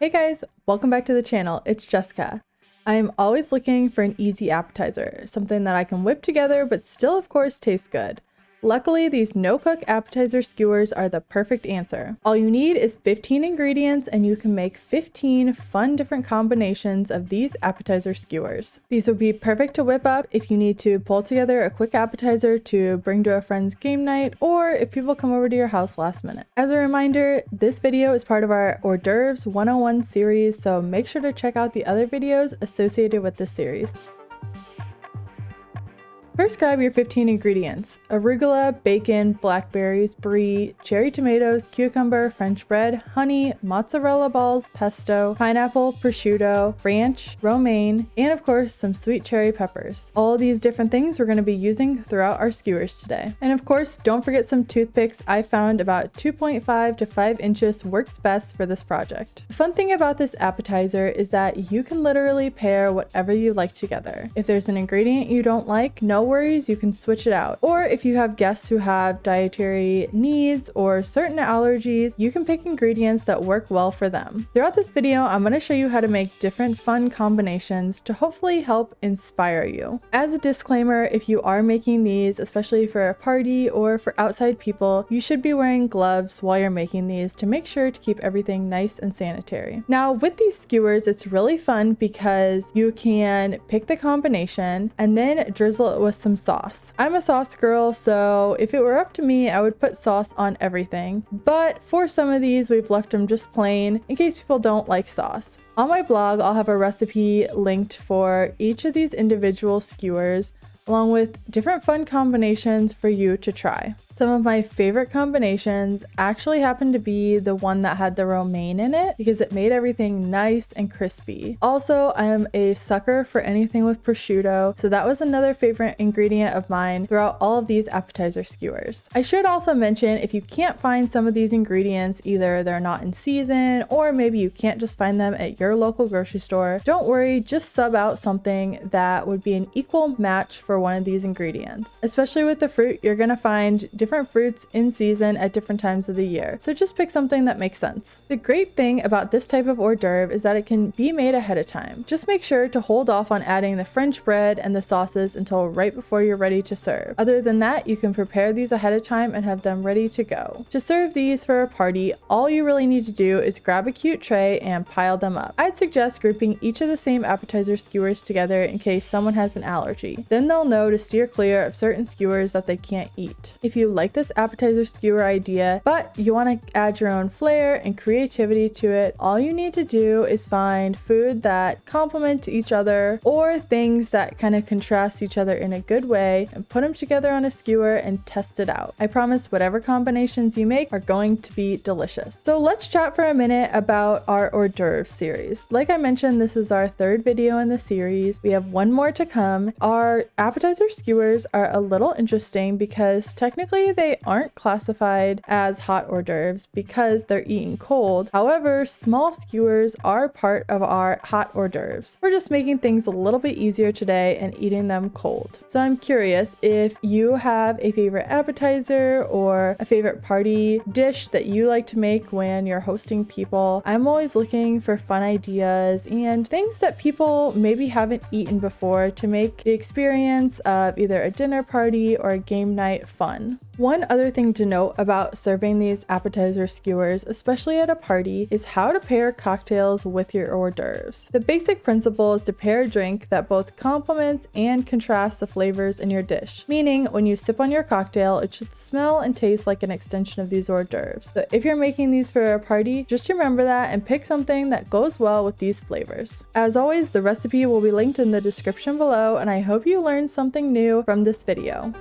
Hey guys, welcome back to the channel. It's Jessica. I'm always looking for an easy appetizer, something that I can whip together but still of course taste good. Luckily, these no-cook appetizer skewers are the perfect answer. All you need is 15 ingredients and you can make 15 fun different combinations of these appetizer skewers. These would be perfect to whip up if you need to pull together a quick appetizer to bring to a friend's game night or if people come over to your house last minute. As a reminder, this video is part of our hors d'oeuvres 101 series, so make sure to check out the other videos associated with this series. First, grab your 15 ingredients: arugula, bacon, blackberries, brie, cherry tomatoes, cucumber, French bread, honey, mozzarella balls, pesto, pineapple, prosciutto, ranch, romaine, and of course some sweet cherry peppers. All these different things we're going to be using throughout our skewers today. And of course, don't forget some toothpicks. I found about 2.5 to 5 inches works best for this project. The fun thing about this appetizer is that you can literally pair whatever you like together. If there's an ingredient you don't like, no worries, you can switch it out. Or if you have guests who have dietary needs or certain allergies, you can pick ingredients that work well for them. Throughout this video, I'm going to show you how to make different fun combinations to hopefully help inspire you. As a disclaimer, if you are making these, especially for a party or for outside people, you should be wearing gloves while you're making these to make sure to keep everything nice and sanitary. Now, with these skewers, it's really fun because you can pick the combination and then drizzle it with some sauce. I'm a sauce girl, so if it were up to me, I would put sauce on everything. But for some of these, we've left them just plain in case people don't like sauce. On my blog, I'll have a recipe linked for each of these individual skewers, along with different fun combinations for you to try. Some of my favorite combinations actually happen to be the one that had the romaine in it because it made everything nice and crispy. Also, I am a sucker for anything with prosciutto, so that was another favorite ingredient of mine throughout all of these appetizer skewers. I should also mention, if you can't find some of these ingredients, either they're not in season or maybe you can't just find them at your local grocery store, don't worry, just sub out something that would be an equal match for one of these ingredients. Especially with the fruit, you're gonna find different fruits in season at different times of the year, so just pick something that makes sense. The great thing about this type of hors d'oeuvre is that it can be made ahead of time. Just make sure to hold off on adding the French bread and the sauces until right before you're ready to serve. Other than that, you can prepare these ahead of time and have them ready to go. To serve these for a party, all you really need to do is grab a cute tray and pile them up. I'd suggest grouping each of the same appetizer skewers together in case someone has an allergy. Then they'll know to steer clear of certain skewers that they can't eat. If you like this appetizer skewer idea, but you want to add your own flair and creativity to it, all you need to do is find food that complement each other or things that kind of contrast each other in a good way and put them together on a skewer and test it out. I promise whatever combinations you make are going to be delicious. So let's chat for a minute about our hors d'oeuvre series. Like I mentioned, this is our third video in the series. We have one more to come. Our appetizer skewers are a little interesting because technically they aren't classified as hot hors d'oeuvres because they're eaten cold. However, small skewers are part of our hot hors d'oeuvres. We're just making things a little bit easier today and eating them cold. So I'm curious if you have a favorite appetizer or a favorite party dish that you like to make when you're hosting people. I'm always looking for fun ideas and things that people maybe haven't eaten before to make the experience of either a dinner party or a game night fun. One other thing to note about serving these appetizer skewers, especially at a party, is how to pair cocktails with your hors d'oeuvres. The basic principle is to pair a drink that both complements and contrasts the flavors in your dish, meaning when you sip on your cocktail, it should smell and taste like an extension of these hors d'oeuvres. So if you're making these for a party, just remember that and pick something that goes well with these flavors. As always, the recipe will be linked in the description below, and I hope you learned something new from this video.